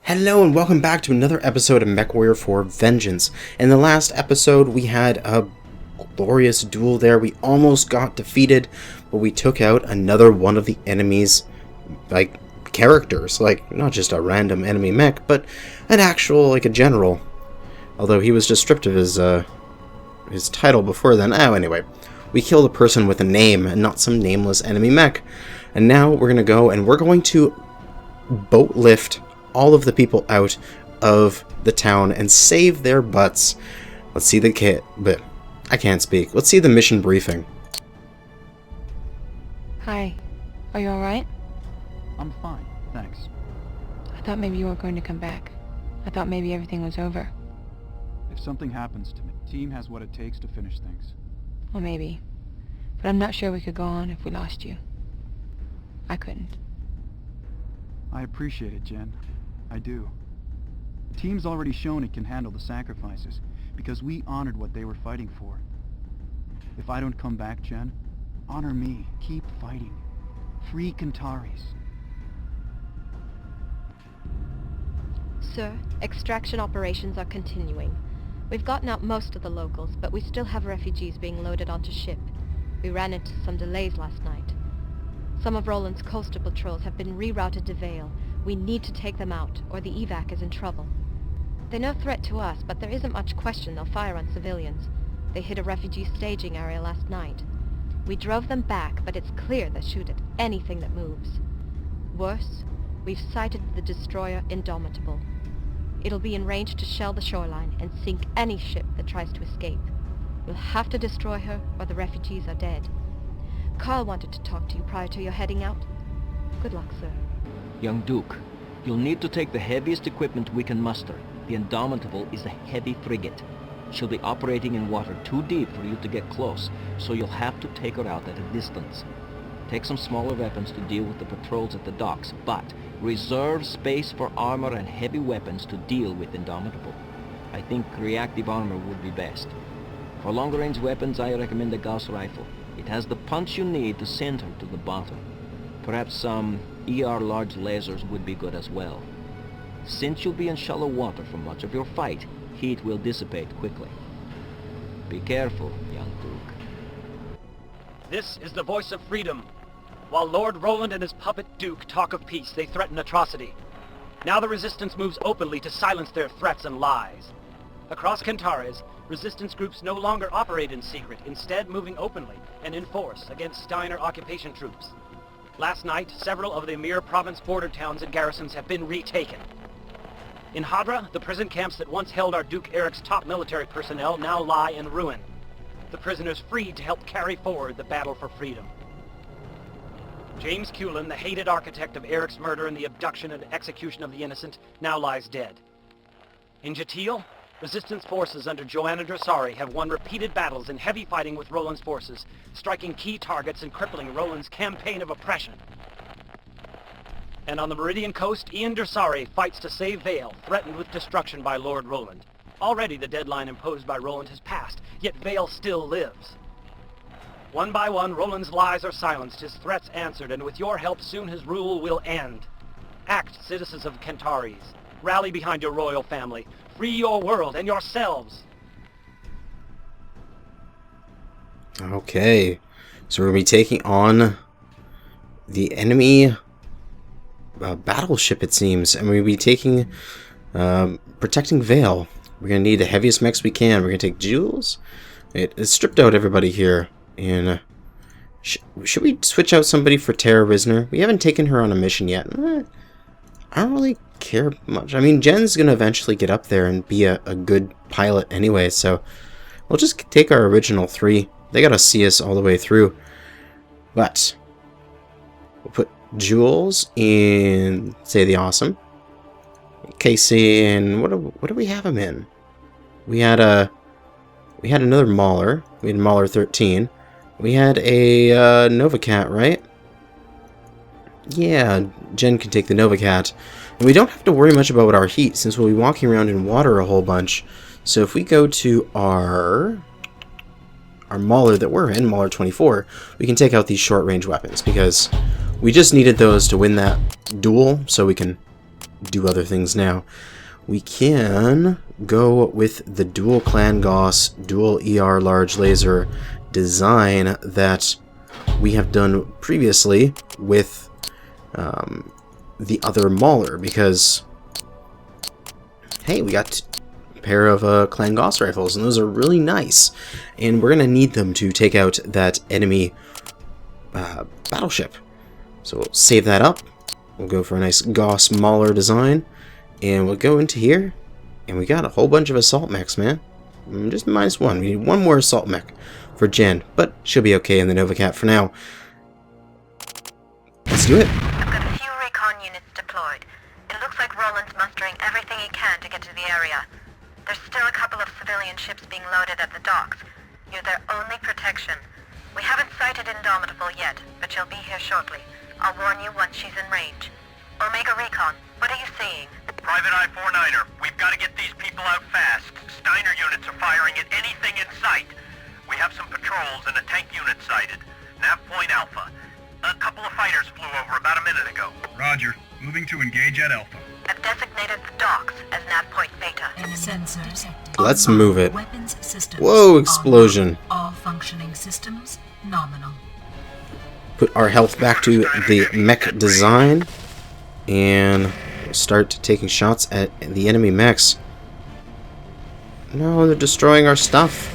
Hello and welcome back to another episode of MW4 Vengeance. In the last episode we had a glorious duel there. We almost got defeated, but we took out another one of the enemy's characters. Not just a random enemy mech, but an actual a general. Although he was just stripped of his title before then. Anyway, we killed a person with a name and not some nameless enemy mech. And now we're gonna go and we're going to boat lift all of the people out of the town and save their butts. Let's see the kit, but I can't speak. Let's see the mission briefing. Hi. Are you alright? I'm fine, thanks. I thought maybe you weren't going to come back. I thought maybe everything was over. If something happens to me, the team has what it takes to finish things. Well, maybe. But I'm not sure we could go on if we lost you. I couldn't. I appreciate it, Jen. I do. The team's already shown it can handle the sacrifices, because we honored what they were fighting for. If I don't come back, Jen, honor me. Keep fighting. Free Kantaris. Sir, extraction operations are continuing. We've gotten out most of the locals, but we still have refugees being loaded onto ship. We ran into some delays last night. Some of Roland's coastal patrols have been rerouted to Vale. We need to take them out, or the evac is in trouble. They're no threat to us, but there isn't much question they'll fire on civilians. They hit a refugee staging area last night. We drove them back, but it's clear they'll shoot at anything that moves. Worse, we've sighted the destroyer Indomitable. It'll be in range to shell the shoreline and sink any ship that tries to escape. We'll have to destroy her, or the refugees are dead. Carl wanted to talk to you prior to your heading out. Good luck, sir. Young Duke, you'll need to take the heaviest equipment we can muster. The Indomitable is a heavy frigate. She'll be operating in water too deep for you to get close, so you'll have to take her out at a distance. Take some smaller weapons to deal with the patrols at the docks, but reserve space for armor and heavy weapons to deal with Indomitable. I think reactive armor would be best. For longer-range weapons, I recommend the Gauss rifle. It has the punch you need to send her to the bottom. Perhaps some ER large lasers would be good as well. Since you'll be in shallow water for much of your fight, heat will dissipate quickly. Be careful, young Duke. This is the voice of freedom. While Lord Roland and his puppet Duke talk of peace, they threaten atrocity. Now the Resistance moves openly to silence their threats and lies. Across Kantaris, Resistance groups no longer operate in secret, instead moving openly and in force against Steiner occupation troops. Last night, several of the Amir province border towns and garrisons have been retaken. In Hadra, the prison camps that once held our Duke Eric's top military personnel now lie in ruin. The prisoners freed to help carry forward the battle for freedom. James Cullen, the hated architect of Eric's murder and the abduction and execution of the innocent, now lies dead. In Jatil, Resistance forces under Joanna Dressari have won repeated battles in heavy fighting with Roland's forces, striking key targets and crippling Roland's campaign of oppression. And on the Meridian coast, Ian Dressari fights to save Vale, threatened with destruction by Lord Roland. Already the deadline imposed by Roland has passed, yet Vale still lives. One by one, Roland's lies are silenced, his threats answered, and with your help soon his rule will end. Act, citizens of Kantaris. Rally behind your royal family. Free your world and yourselves. Okay, so we're going to be taking on the enemy battleship, it seems, and we'll be taking, protecting Vale. We're going to need the heaviest mechs we can. We're going to take Jules. It stripped out everybody here. And should we switch out somebody for Tara Risner? We haven't taken her on a mission yet. I don't really care much. I mean, Jen's going to eventually get up there and be a good pilot anyway, so we'll just take our original three. They got to see us all the way through. But we'll put Jules in, say, the Awesome. Casey in, what do we have him in? We had another Mauler. We had Mauler 13. We had a Novacat, right? Yeah, Jen can take the Novacat. And we don't have to worry much about our heat, since we'll be walking around in water a whole bunch. So if we go to our Mauler that we're in, Mauler 24, we can take out these short-range weapons, because we just needed those to win that duel, so we can do other things now. We can go with the dual clan Gauss, dual ER large laser design that we have done previously with the other Mauler, because hey, we got a pair of clan Gauss rifles, and those are really nice, and we're gonna need them to take out that enemy battleship. So we'll save that up. We'll go for a nice Gauss Mauler design, and we'll go into here, and we got a whole bunch of assault mechs, man. Just -1. We need one more assault mech for Jen, but she'll be okay in the Novacat for now. Let's do it. I've got a few recon units deployed. It looks like Roland's mustering everything he can to get to the area. There's still a couple of civilian ships being loaded at the docks. You're their only protection. We haven't sighted Indomitable yet, but she'll be here shortly. I'll warn you once she's in range. Omega Recon, what are you seeing? Private Eye 49er, we've got to get these people out fast. Steiner units are firing at anything in sight. We have some patrols and a tank unit sighted. Nav Point Alpha. A couple of fighters flew over about a minute ago. Roger. Moving to engage at Alpha. I've designated the docks as Nav Point Beta. Sensors. Let's move it. Weapons systems. Whoa, explosion. All functioning systems nominal. Put our health back to the mech design, and start taking shots at the enemy mechs. No, they're destroying our stuff.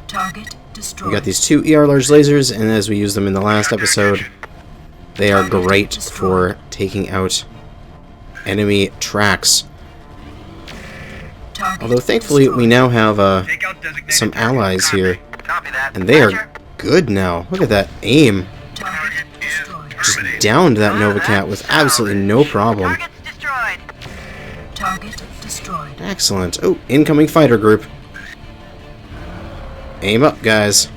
Target destroyed. We got these two ER large lasers, and as we used them in the last episode, they are great for taking out enemy tracks. Although thankfully we now have some allies here, Copy that. and they are good now. Look at that aim. Target destroyed. Just downed that Novacat with absolutely no problem. Target's destroyed. Target destroyed. Excellent. Oh, incoming fighter group. Aim up, guys.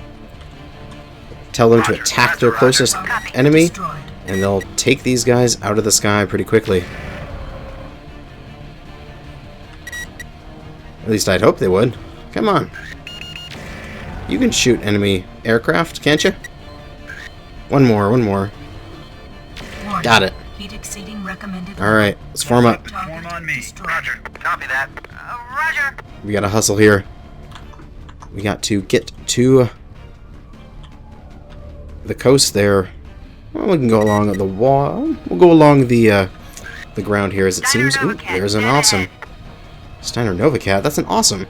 Tell them to attack their closest enemy, Destroyed. and they'll take these guys out of the sky pretty quickly. At least I'd hope they would. Come on. You can shoot enemy aircraft, can't you? One more, one more. Warning. Got it. Heat exceeding recommended. Alright, let's form up. Form on me. Destroyed. Roger. Copy that. Roger. We gotta hustle here. We got to get to the coast there. Well, we can go along the wall. We'll go along the ground here, as it seems. Ooh, there's an awesome Steiner Novacat. That's an awesome.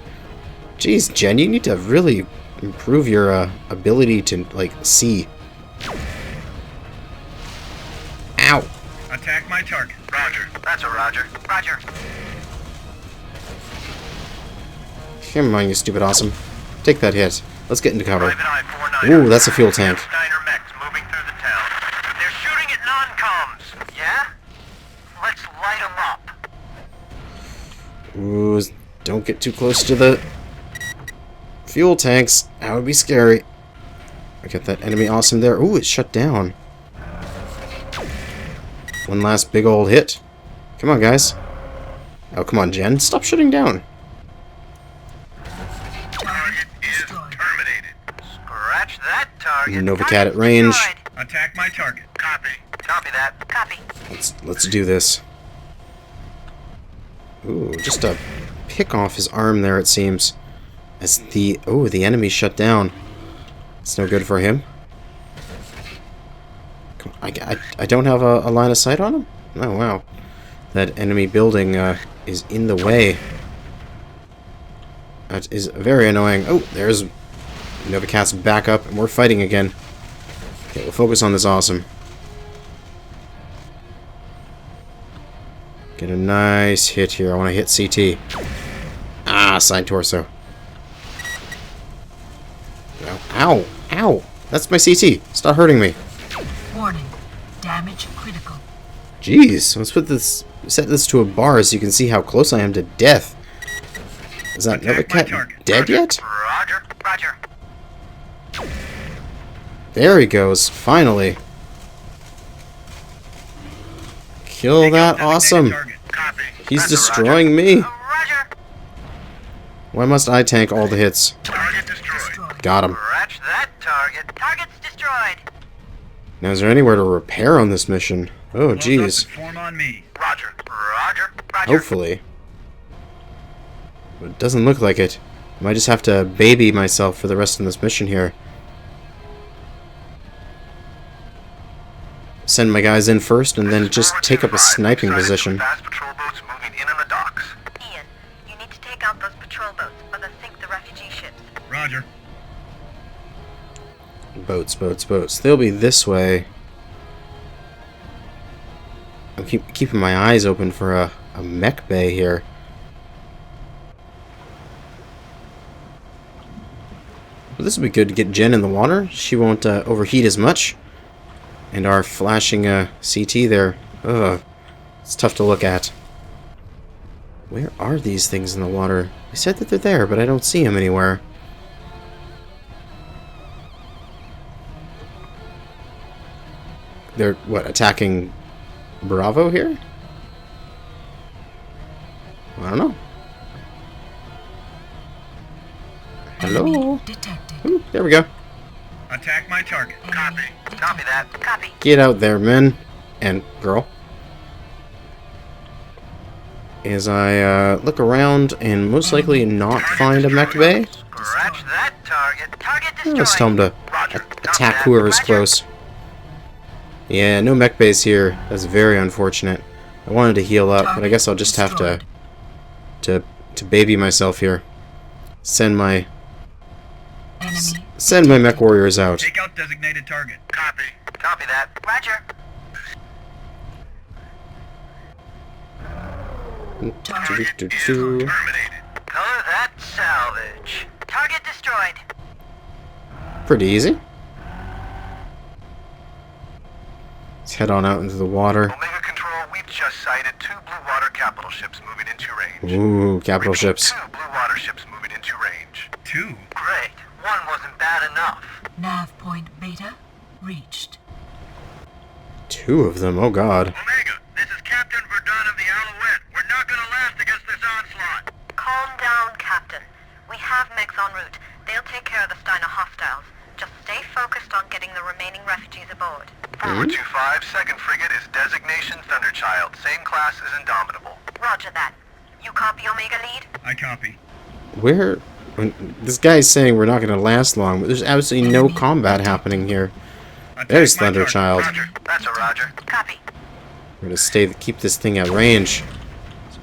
Jeez, Jen, you need to really improve your ability to, like, see. Ow. Attack my target. Roger. That's a Roger. Roger. Come on, you stupid awesome. Take that hit. Let's get into cover. Private Eye 49er. Ooh, that's a fuel tank. Steiner mechs moving through the town. They're shooting at non-coms. Yeah? Let's light them up. Ooh, don't get too close to the fuel tanks. That would be scary. I got that enemy awesome there. Ooh, it's shut down. One last big old hit. Come on, guys. Oh, come on, Jen. Stop shutting down. Target is terminated. Scratch that target. Novacat at range. Attack my target. Copy. Copy that. Copy. Let's do this. Ooh, just a pick off his arm there, it seems. As the enemy shut down. It's no good for him. Come on, I don't have a line of sight on him? Oh, wow. That enemy building is in the way. That is very annoying. Oh, there's Novacat's back up, and we're fighting again. Okay, we'll focus on this awesome. Get a nice hit here. I want to hit CT. Ah, side torso. Ow! Ow! That's my CT. Stop hurting me. Warning. Damage critical. Jeez, let's set this to a bar so you can see how close I am to death. Is that Novacat dead yet? Roger. Roger. There he goes, finally. Kill that awesome. Copy. He's That's a destroying me. Roger. Why must I tank all the hits? Target destroyed. Destroyed. Got him. Scratch that target. Target's destroyed. Now, is there anywhere to repair on this mission? Oh, jeez. Form on me. Roger. Roger. Hopefully. But it doesn't look like it. I might just have to baby myself for the rest of this mission here. Send my guys in first and then just take up a sniping position. Fast patrol boats moving in on the docks. Ian, you need to take out those patrol boats or they'll sink the refugee ships. Roger. Boats, boats, boats. They'll be this way. I'm keeping my eyes open for a mech bay here. Well, this would be good to get Jen in the water. She won't overheat as much. And our flashing CT there. Ugh. It's tough to look at. Where are these things in the water? They said that they're there, but I don't see them anywhere. They're, what, attacking Bravo here? I don't know. Hello? Ooh, there we go. Attack my target. Copy. Copy that. Copy. Get out there, men and girl. As I look around and most likely not find a mech bay. Scratch that target. Target I'll destroyed. just tell him to Roger. attack whoever's close. Yeah, no mech bays here. That's very unfortunate. I wanted to heal up, but I guess I'll just have to baby myself here. Send my mech warriors out. Take out designated target. Copy. Copy that. Roger. Terminated. Color that salvage. Target destroyed. Pretty easy. Let's head on out into the water. Omega Control, we've just sighted 2 blue water capital ships moving into range. Ooh, capital Repeat, ships. 2 blue water ships moving into range. 2? Great. 1 wasn't bad enough. Nav point beta reached. 2 of them, oh god. Omega, this is Captain Verdun of the Alouette. We're not gonna last against this onslaught. Calm down, Captain. We have mechs en route. They'll take care of the Steiner hostiles. Just stay focused on getting the remaining refugees aboard. Forward 2-5, second frigate is designation Thunderchild. Same class as Indomitable. Roger that. You copy Omega Lead? I copy. Where... This guy's saying we're not going to last long, but there's absolutely no combat happening here. There's Thunderchild. Roger. That's a Roger. Copy. We're going to keep this thing at range.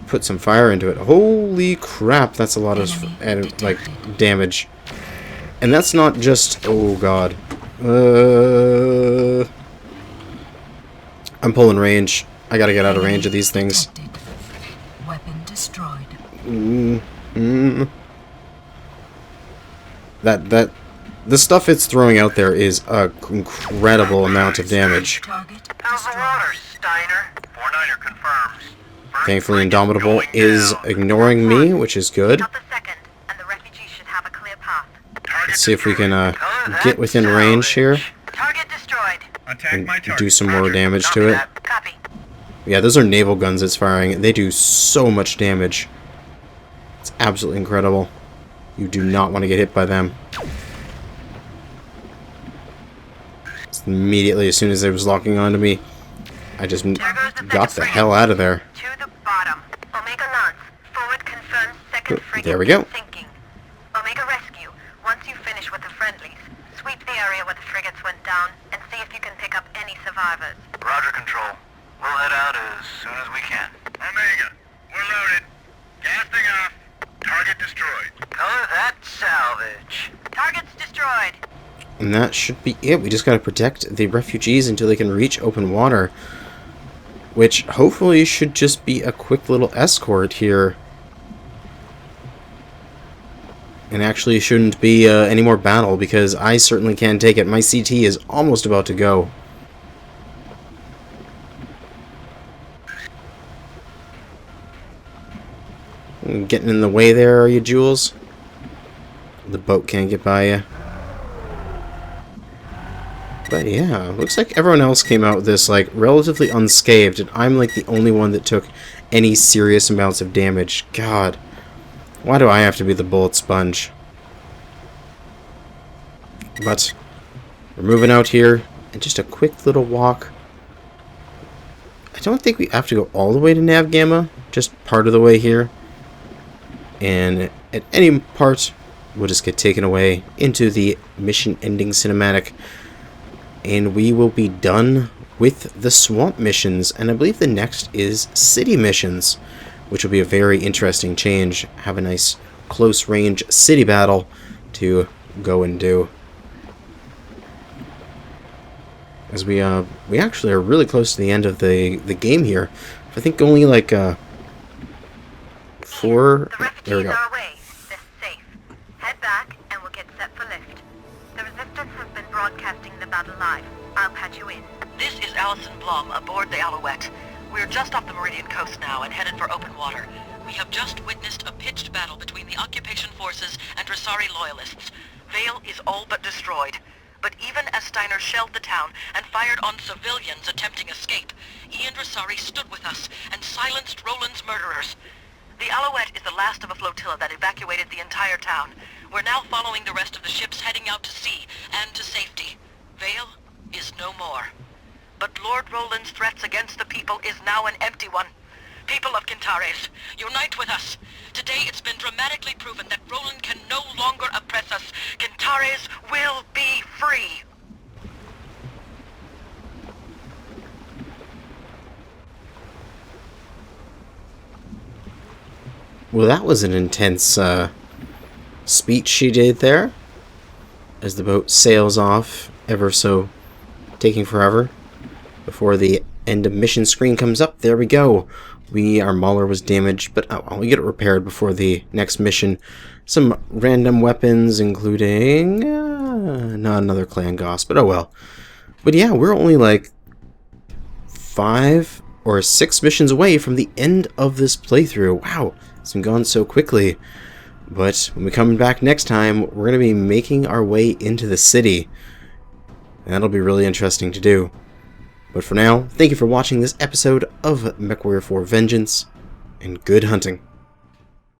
Put some fire into it. Holy crap, that's a lot of damage. And that's not just... Oh god. I'm pulling range. I gotta get out of range of these things. Weapon destroyed. The stuff it's throwing out there is an incredible amount of damage. Target How's the water, Steiner? 4-9er confirms. Thankfully, Indomitable is ignoring me, which is good. Stop a second, and the refugees should have a clear path. Let's see if we can get within range here Target destroyed. and do some more damage to it. Copy. Yeah, those are naval guns it's firing. They do so much damage. It's absolutely incredible. You do not want to get hit by them. Immediately, as soon as it was locking onto me, I just got the hell out of there. To the bottom. Omega Lance, forward confirms second frigate There we go. sinking. Omega Rescue, once you finish with the friendlies, sweep the area where the frigates went down and see if you can pick up any survivors. Roger, Control. We'll head out as soon as we can. Omega, we're loaded. Casting off. Target destroyed. Color that salvage. Target's destroyed. And that should be it. We just gotta protect the refugees until they can reach open water. Which hopefully should just be a quick little escort here. And actually shouldn't be any more battle, because I certainly can't take it. My CT is almost about to go. Getting in the way there, are you, Jules? The boat can't get by you. But yeah, looks like everyone else came out with this like relatively unscathed, and I'm like the only one that took any serious amounts of damage. God, why do I have to be the bullet sponge? But we're moving out here, and just a quick little walk. I don't think we have to go all the way to Nav Gamma, just part of the way here. And at any part, we'll just get taken away into the mission ending cinematic. And we will be done with the swamp missions. And I believe the next is city missions, which will be a very interesting change. Have a nice close range city battle to go and do. As we actually are really close to the end of the game here. I think only like 4. There we go. Our way. This safe. Head back and we'll get set for lift. The resistance has been broadcasting the battle live. I'll patch you in. This is Allison Blum aboard the Alouette. We're just off the Meridian coast now and headed for open water. We have just witnessed a pitched battle between the occupation forces and Rasari loyalists. Vale is all but destroyed. But even as Steiner shelled the town and fired on civilians attempting escape, he and Rasari stood with us and silenced Roland's murderers. The Alouette is the last of a flotilla that evacuated the entire town. We're now following the rest of the ships heading out to sea and to safety. Vale is no more. But Lord Roland's threats against the people is now an empty one. People of Kintares, unite with us. Today it's been dramatically proven that Roland can no longer oppress us. Kintares will be free. Well, that was an intense speech she did there. As the boat sails off, ever so taking forever. Before the end of mission screen comes up, there we go. Our Mauler was damaged, but we get it repaired before the next mission. Some random weapons, including not another clan goss, but oh well. But yeah, we're only like 5 or 6 missions away from the end of this playthrough. Wow, it's been gone so quickly. But when we come back next time, we're going to be making our way into the city. And that'll be really interesting to do. But for now, thank you for watching this episode of MW4 Vengeance, and good hunting.